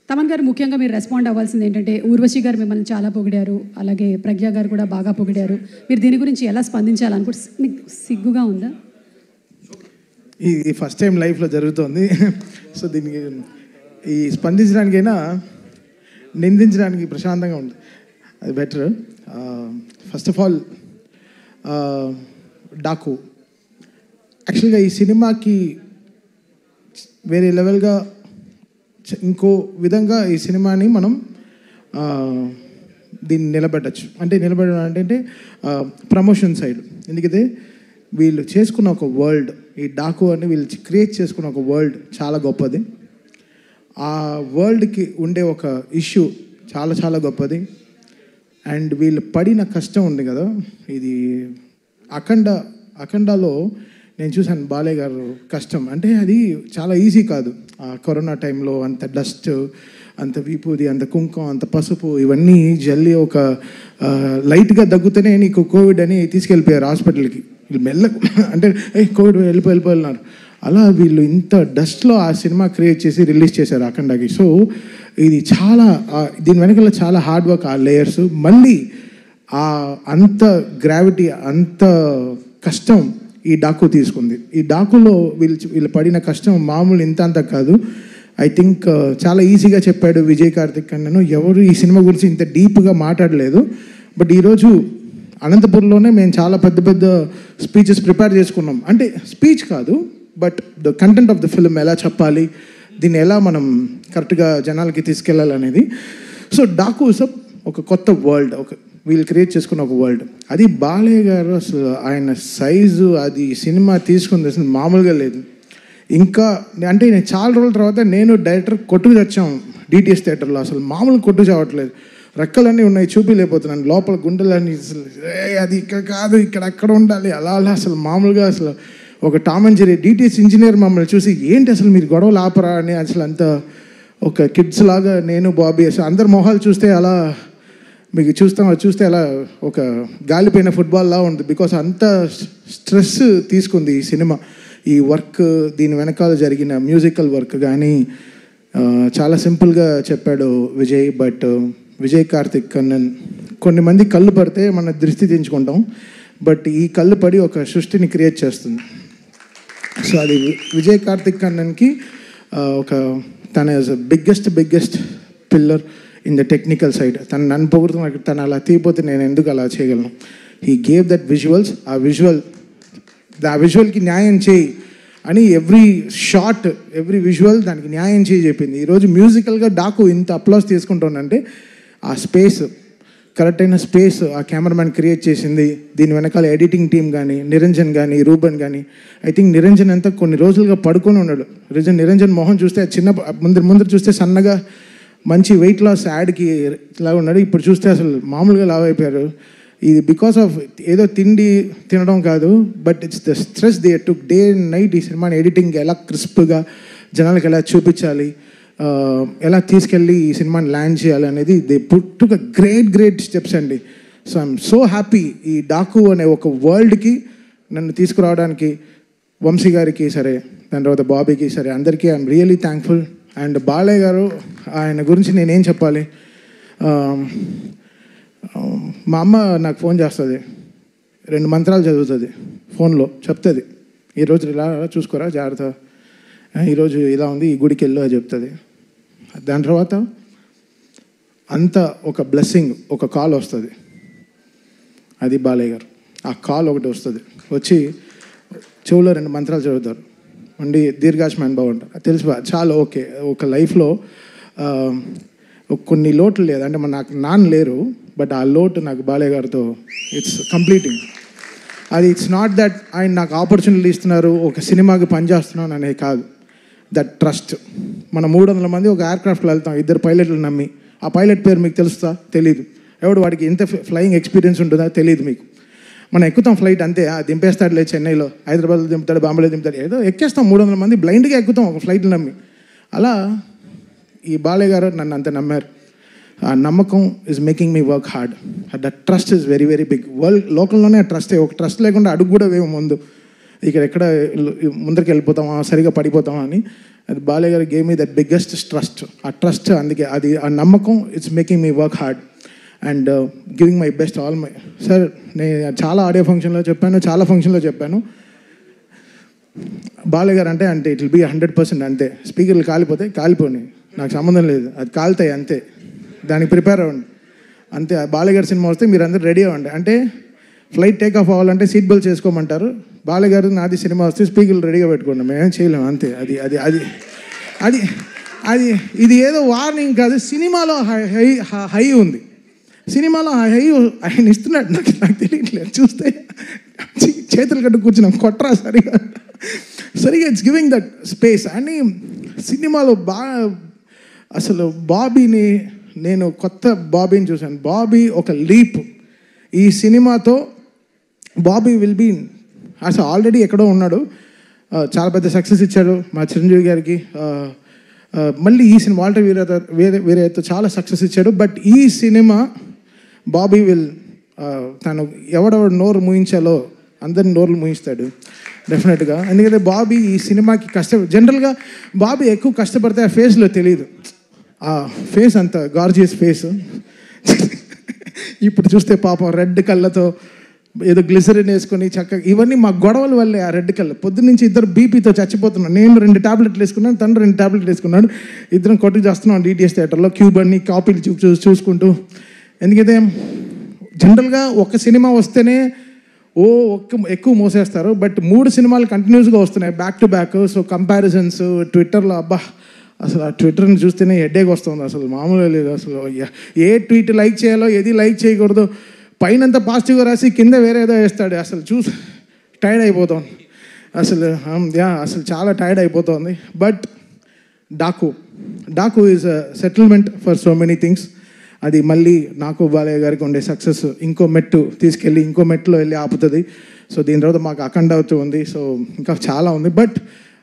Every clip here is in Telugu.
తమన్ గారు ముఖ్యంగా మీరు రెస్పాండ్ అవ్వాల్సింది ఏంటంటే, ఊర్వశి గారు మిమ్మల్ని చాలా పొగిడారు, అలాగే ప్రజ్ఞ గారు కూడా బాగా పొగిడారు. మీరు దీని గురించి ఎలా స్పందించాలనుకుంటే మీకు సిగ్గుగా ఉందా? ఇది ఫస్ట్ టైం లైఫ్లో జరుగుతుంది. సో దీనికి ఈ స్పందించడానికైనా నిందించడానికి ప్రశాంతంగా ఉంటుంది, అది better. First of all Daaku యాక్చువల్గా ఈ సినిమాకి వేరే లెవెల్గా ఇంకో విధంగా ఈ సినిమాని మనం దీన్ని నిలబెట్టచ్చు. అంటే నిలబెట్టడం అంటే ప్రమోషన్ సైడ్. ఎందుకంటే వీళ్ళు చేసుకున్న ఒక వరల్డ్, ఈ డాకు అని వీళ్ళు క్రియేట్ చేసుకున్న ఒక వరల్డ్ చాలా గొప్పది. ఆ వరల్డ్కి ఉండే ఒక ఇష్యూ చాలా చాలా గొప్పది. అండ్ వీళ్ళు పడిన కష్టం ఉంది కదా, ఇది అఖండాలో నేను చూశాను బాలయ్య గారు కష్టం. అంటే అది చాలా ఈజీ కాదు. ఆ కరోనా టైంలో అంత డస్ట్, అంత విభూది, అంత కుంకుమ, అంత పసుపు, ఇవన్నీ జల్లి ఒక లైట్గా దగ్గుతూనే నీకు కోవిడ్ అని తీసుకెళ్ళిపోయారు హాస్పిటల్కి. వీళ్ళు మెల్లకు అంటే కోవిడ్ వెళ్ళిపోయినారు. అలా వీళ్ళు ఇంత డస్ట్లో ఆ సినిమా క్రియేట్ చేసి రిలీజ్ చేశారు అఖండాకి. సో ఇది చాలా దీని వెనకాల చాలా హార్డ్ వర్క్, ఆ లేయర్స్, మళ్ళీ అంత గ్రావిటీ, అంత కష్టం ఈ డాకు తీసుకుంది. ఈ డాకులో వీళ్ళు పడిన కష్టం మామూలు ఇంత అంత కాదు. ఐ థింక్ చాలా ఈజీగా చెప్పాడు విజయ్ కార్తిక్ అన్నను. ఎవరు ఈ సినిమా గురించి ఇంత డీప్గా మాట్లాడలేదు. బట్ ఈరోజు అనంతపురంలోనే మేము చాలా పెద్ద పెద్ద స్పీచెస్ ప్రిపేర్ చేసుకున్నాం. అంటే స్పీచ్ కాదు, but the content of the film ఎలా చెప్పాలి, దీన్ని ఎలా మనం కరెక్ట్గా జనాలకి తీసుకెళ్ళాలనేది. సో డాకు ఒక కొత్త వరల్డ్, వీళ్ళు క్రియేట్ చేసుకున్న ఒక వరల్డ్. అది బాలయ్య గారు అసలు ఆయన సైజు, అది సినిమా తీసుకుంది అసలు మామూలుగా లేదు. ఇంకా అంటే నేను చాలా రోజుల తర్వాత నేను డైరెక్టర్ కొట్టుకు తెచ్చాం డిటిఎస్ థియేటర్లో. అసలు మామూలు కొట్టుకు చావట్లేదు, రెక్కలన్నీ ఉన్నాయి, చూపిలేకపోతున్నాను, లోపల గుండెలన్నీ అసలు అది ఇక్కడ కాదు, ఇక్కడ అక్కడ ఉండాలి, అలా అసలు మామూలుగా అసలు ఒక Tom and Jerry DTS engineer మమ్మల్ని చూసి ఏంటి అసలు మీరు గొడవలు ఆపరా అని అసలు అంత ఒక కిడ్స్ లాగా నేను బాబీ అసలు అందరి మొహాలు చూస్తే అలా మీకు చూస్తే అలా ఒక గాలిపోయిన ఫుట్బాల్లా ఉంది. బికాస్ అంత స్ట్రెస్ తీసుకుంది ఈ సినిమా, ఈ వర్క్, దీని వెనకాల జరిగిన మ్యూజికల్ వర్క్ కానీ. చాలా సింపుల్గా చెప్పాడు విజయ్. బట్ విజయ్ కార్తిక్ కన్నన్ కొన్ని మంది కళ్ళు పడితే మన దృష్టి దించుకుంటాం, బట్ ఈ కళ్ళు పడి ఒక సృష్టిని క్రియేట్ చేస్తుంది. సో అది విజయ్ కార్తిక్ కన్నన్కి తన biggest pillar in the technical side. నన్ను పొగుడుతున్న తను అలా తీయపోతే నేను ఎందుకు అలా చేయగలను. హీ గేవ్ దట్ విజువల్స్, ఆ విజువల్కి న్యాయం చేయి అని ఎవ్రీ షాట్, ఎవ్రీ విజువల్ దానికి న్యాయం చేయి చెప్పింది. ఈరోజు మ్యూజికల్గా డాకు ఇంత అప్లాస్ తీసుకుంటానంటే ఆ స్పేస్, కరెక్ట్ అయిన స్పేస్ ఆ కెమెరామ్యాన్ క్రియేట్ చేసింది. దీని వెనకాల ఎడిటింగ్ టీం కానీ, నిరంజన్ కానీ, రూబన్ కానీ. ఐ థింక్ నిరంజన్ అంతా కొన్ని రోజులుగా పడుకొని ఉన్నాడు. నిరంజన్ మోహన్ చూస్తే చిన్న ముందర చూస్తే సన్నగా మంచి వెయిట్ లాస్ యాడ్కి ఇలా ఉన్నాడు. ఇప్పుడు చూస్తే అసలు మామూలుగా లావ్ అయిపోయారు. ఇది బికాస్ ఆఫ్ ఏదో తిండి తినడం కాదు, but it's the stress they took day and night. ఈ సినిమాని ఎడిటింగ్ ఎలా క్రిస్ప్గా జనాలకు ఎలా చూపించాలి, ఎలా తీసుకెళ్ళి ఈ సినిమాని ల్యాండ్ చేయాలి అనేది దే పుట్ ఒక గ్రేట్ స్టెప్స్ అండి. సో ఐఎమ్ సో హ్యాపీ ఈ డాకు అనే ఒక వరల్డ్కి నన్ను తీసుకురావడానికి వంశీ గారికి సరే, దాని తర్వాత బాబీకి సరే, అందరికీ I'm really thankful. And Balayya గారు, ఆయన గురించి నేనేం చెప్పాలి. మా అమ్మ నాకు ఫోన్ చేస్తుంది, 2 మంత్రాలు చదువుతుంది ఫోన్లో, చెప్తుంది ఈరోజు ఇలా చూసుకోరా జాగ్రత్త, ఈరోజు ఇలా ఉంది, ఈ గుడికి వెళ్ళు అని చెప్తుంది. దాని తర్వాత అంత ఒక బ్లెస్సింగ్, ఒక కాల్ వస్తుంది, అది బాలయ్య గారు. ఆ కాల్ ఒకటి వస్తుంది, వచ్చి చెవులో 2 మంత్రాలు చదువుతారు, అండి దీర్ఘాయుష్మాన్ భవ అంటారు. తెలుసు చాలా ఓకే. ఒక లైఫ్లో కొన్ని లోట్లు లేదు, అంటే నాకు నాన్న లేరు, బట్ ఆ లోటు నాకు బాలయ్య గారితో ఇట్స్ కంప్లీటింగ్. అది ఇట్స్ నాట్ దట్ ఆయన నాకు ఆపర్చునిటీ ఇస్తున్నారు, ఒక సినిమాకి పనిచేస్తున్నాను అనేది కాదు. That trust. మన 300 మంది ఒక ఎయిర్క్రాఫ్ట్లో వెళ్తాం, 2 పైలట్లు నమ్మి. ఆ పైలట్ పేరు మీకు తెలుస్తా? తెలీదు. ఎవడు వాడికి ఎంత ఫ్లయింగ్ ఎక్స్పీరియన్స్ ఉంటుందా తెలియదు మీకు. మనం ఎక్కుతాం ఫ్లైట్ అంతే, దింపేస్తాడులే చెన్నైలో, హైదరాబాద్లో దింపుతాడు, బాంబేలో దింపుతాడు, ఏదో ఎక్కేస్తాం. 300 మంది బ్లైండ్గా ఎక్కుతాం ఒక ఫ్లైట్లు నమ్మి. అలా ఈ బాలయ్య గారు నన్ను అంత నమ్మారు. ఆ నమ్మకం is making me work hard. That trust is very big. World లోకల్లోనే ట్రస్టే. ఒక ట్రస్ట్ లేకుండా అడుగు కూడా వేయం ముందు. ఇక్కడ ఎక్కడ ముందరికి వెళ్ళిపోతామా, సరిగా పడిపోతామా అని. అది బాలయ్య గారు game me that biggest trust. ఆ ట్రస్ట్, అందుకే అది ఆ నమ్మకం it's making me work hard and giving my best all my. Sir నేను చాలా ఆడియో ఫంక్షన్లో చెప్పాను, చాలా ఫంక్షన్లో చెప్పాను, బాలయ్య గారు అంటే ఇట్ విల్ బీ 100% అంతే. స్పీకర్లు కాలిపోతే కాలిపోయి, నాకు సంబంధం లేదు, అది కాలుతాయి అంతే, దానికి ప్రిపేర్ అవ్వండి అంతే. బాలయ్య గారి సినిమా వస్తే మీరు అందరూ రెడీ అవ్వండి. అంటే ఫ్లైట్ టేక్ ఆఫ్ అవ్వాలంటే సీట్ బెల్ట్ చేసుకోమంటారు, బాలయ్య గారు నాది సినిమా వస్తే స్పీకర్లు రెడీగా పెట్టుకోండి, మేమేం చేయలేము అంతే. అది అది అది అది అది ఇది ఏదో వార్నింగ్ కాదు, సినిమాలో హై ఉంది, సినిమాలో ఆ హై ఆయన ఇస్తున్నాడు. నాకు తెలియట్లేదు, చూస్తే చేతులు కట్టు కూర్చున్నాం, కొట్రా సరిగా ఇట్స్ గివింగ్ దట్ స్పేస్. అని సినిమాలో అసలు బాబీని, నేను కొత్త బాబీని చూశాను. బాబీ ఒక లీప్. ఈ సినిమాతో బాబీ విల్ బీ అసలు ఆల్రెడీ ఎక్కడో ఉన్నాడు, చాలా పెద్ద సక్సెస్ ఇచ్చాడు మా చిరంజీవి గారికి. మళ్ళీ ఈ సినిమా వాల్టర్ వీరయ్యతో చాలా సక్సెస్ ఇచ్చాడు. బట్ ఈ సినిమా బాబీ విల్ తను ఎవడెవడు నోరు మూయించాలో అందరిని నోర్లు మూయిస్తాడు డెఫినెట్గా. ఎందుకంటే బాబీ ఈ సినిమాకి జనరల్గా బాబీ ఎక్కువ కష్టపడితే ఆ ఫేస్లో తెలియదు, ఆ ఫేస్ అంత గార్జియస్ ఫేస్. ఇప్పుడు చూస్తే పాపం రెడ్ కళ్ళతో ఏదో గ్లిసరిన్ వేసుకొని చక్కగా, ఇవన్నీ మా గొడవల వల్లే. ఆ రెడ్ కలర్ పొద్దున్నుంచి ఇద్దరు బీపీతో చచ్చిపోతున్నాను. నేను 2 టాబ్లెట్లు వేసుకున్నాను, తను 2 టాబ్లెట్లు వేసుకున్నాడు, ఇద్దరం కొట్టుకు చేస్తున్నాం డిటిఎస్ థియేటర్లో క్యూబ్ అన్ని కాపీలు చూసుకుంటూ. ఎందుకంటే జనరల్గా ఒక సినిమా వస్తేనే ఎక్కువ మోసేస్తారు, బట్ 3 సినిమాలు కంటిన్యూస్గా వస్తున్నాయి back to back. So comparisons ట్విట్టర్లో, అబ్బా అసలు ఆ ట్విట్టర్ని చూస్తేనే హెడేక్ వస్తుంది, అసలు మామూలుగా లేదు. అసలు ఏ ట్వీట్ లైక్ చేయాలో ఏది లైక్ చేయకూడదు, పైనంతా పాజిటివ్గా రాసి కింద వేరే ఏదో వేస్తాడు. అసలు చూసి టైర్డ్ అయిపోతుంది అసలు చాలా టైర్డ్ అయిపోతుంది. But Daaku is a settlement for so many things. అది మళ్ళీ నాకు బాలయ్య గారికి ఉండే సక్సెస్ ఇంకో మెట్టు తీసుకెళ్ళి ఇంకో మెట్టులో వెళ్ళి ఆపుతుంది. సో దీని తర్వాత మాకు అఖండ అవుతూ ఉంది, సో ఇంకా చాలా ఉంది. But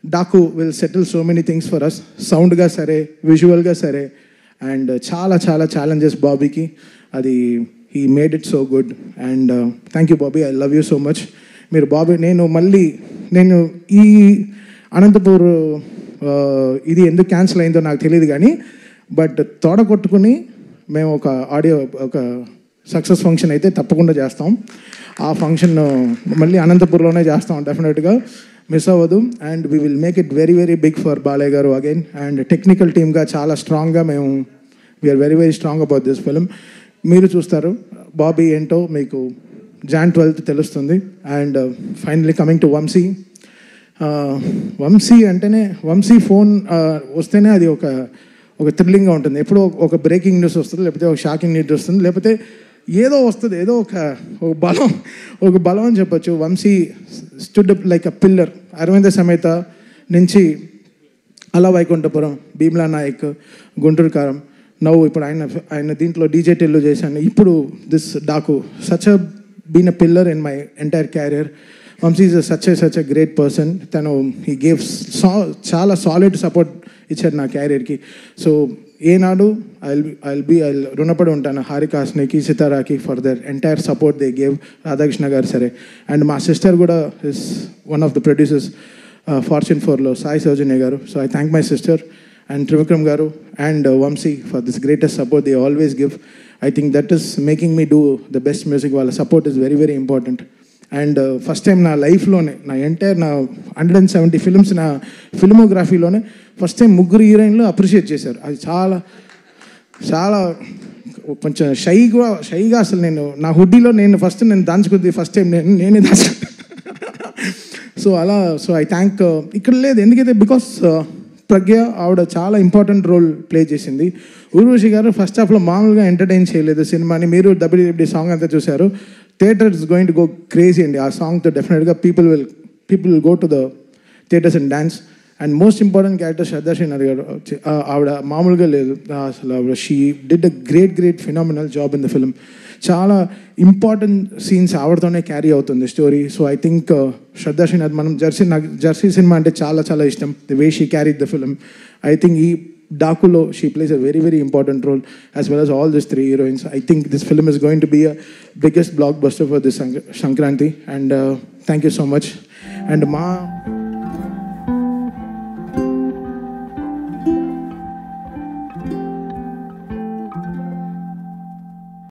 Daaku will settle so many things for us, సౌండ్గా సరే, విజువల్గా సరే. అండ్ చాలా చాలా ఛాలెంజెస్ బాబీకి, అది he made it so good. And thank you Bobby, I love you so much. మీరు బాబీ, నేను ఈ అనంతపూర్ ఇది ఎందుకు క్యాన్సిల్ అయిందో నాకు తెలియదు కానీ, బట్ తోడ కొట్టుకుని మేము ఒక సక్సెస్ ఫంక్షన్ అయితే తప్పకుండా చేస్తాం. ఆ ఫంక్షన్ మళ్ళీ అనంతపూర్లోనే చేస్తాం డెఫినెట్గా, మిస్ అవ్వదు. And we will make it very very big for Balayya గారు అగైన్. అండ్ టెక్నికల్ టీమ్గా చాలా స్ట్రాంగ్గా మేము we are very very strong about this film. మీరు చూస్తారు బాబీ ఏంటో మీకు Jan 12th తెలుస్తుంది. And finally coming to Vamshi. Vamshi అంటేనే, వంశీ ఫోన్ వస్తేనే అది ఒక థ్రిల్లింగ్గా ఉంటుంది. ఎప్పుడో ఒక బ్రేకింగ్ న్యూస్ వస్తుంది, లేకపోతే ఒక షాకింగ్ న్యూస్ వస్తుంది, లేకపోతే ఏదో వస్తుంది, ఏదో ఒక బలం అని చెప్పచ్చు. Vamshi stood up like a pillar. Aravinda Sametha నుంచి అలా వైకుంఠపురం, భీమ్లా నాయక్, గుంటూరు కారం, నవ్వు ఇప్పుడు ఆయన దీంట్లో డీజే టెల్లు చేశాను, ఇప్పుడు this Daaku. Such a been a pillar in my entire career. Vamsi is such a great person. తను హీ గేవ్ చాలా సాలిడ్ సపోర్ట్ ఇచ్చారు నా క్యారియర్కి. సో ఏనాడు ఐ రుణపడి ఉంటాను హారికాస్నికి, సితారాకి for their entire support they gave. Radhakrishna garu సరే, అండ్ మా సిస్టర్ కూడా is one of the producers Fortune 4లో, Sai Soujanya garu. So I thank my sister and Trivikram garu and Vamsi for this greatest support they always give. I think that is making me do the best music. వాళ్ళ support is very very important. And first time నా లైఫ్లోనే, నా ఎంటైర్ నా 170 ఫిల్మ్స్ నా ఫిల్మోగ్రఫీలోనే ఫస్ట్ టైం 3 హీరోయిన్లు అప్రిషియేట్ చేశారు. అది చాలా చాలా కొంచెం షైగా అసలు నేను నా హుడ్డీలో ఫస్ట్ దాచుకుంది, ఫస్ట్ టైం నేనే దాచుకుంది. సో ఐ థ్యాంక్, ఇక్కడ లేదు ఎందుకైతే బికాస్ ప్రజ్ఞ ఆవిడ చాలా ఇంపార్టెంట్ రోల్ ప్లే చేసింది. ఊర్వశి గారు ఫస్ట్ హాఫ్లో మామూలుగా ఎంటర్టైన్ చేయలేదు సినిమాని. మీరు WWD సాంగ్ అంతా చూశారు. Theatre is going to go crazy అండి. ఆ సాంగ్తో డెఫినెట్గా people will go to the theatres and dance. And most important character Shraddha Srinath garu. ఆవిడ మామూలుగా లేదు అసలు. ఆవిడ she did a great phenomenal job in the film. చాలా ఇంపార్టెంట్ సీన్స్ ఆవిడతోనే క్యారీ అవుతుంది story. So I think Shraddha Srinath, నాకు జెర్సీ సినిమా అంటే చాలా చాలా ఇష్టం. The way she carried the film. I think ఈ డాకులో she plays a very very important role as well as all these 3 heroines. I think this film is going to be a biggest blockbuster for this Sankranti. And thank you so much. And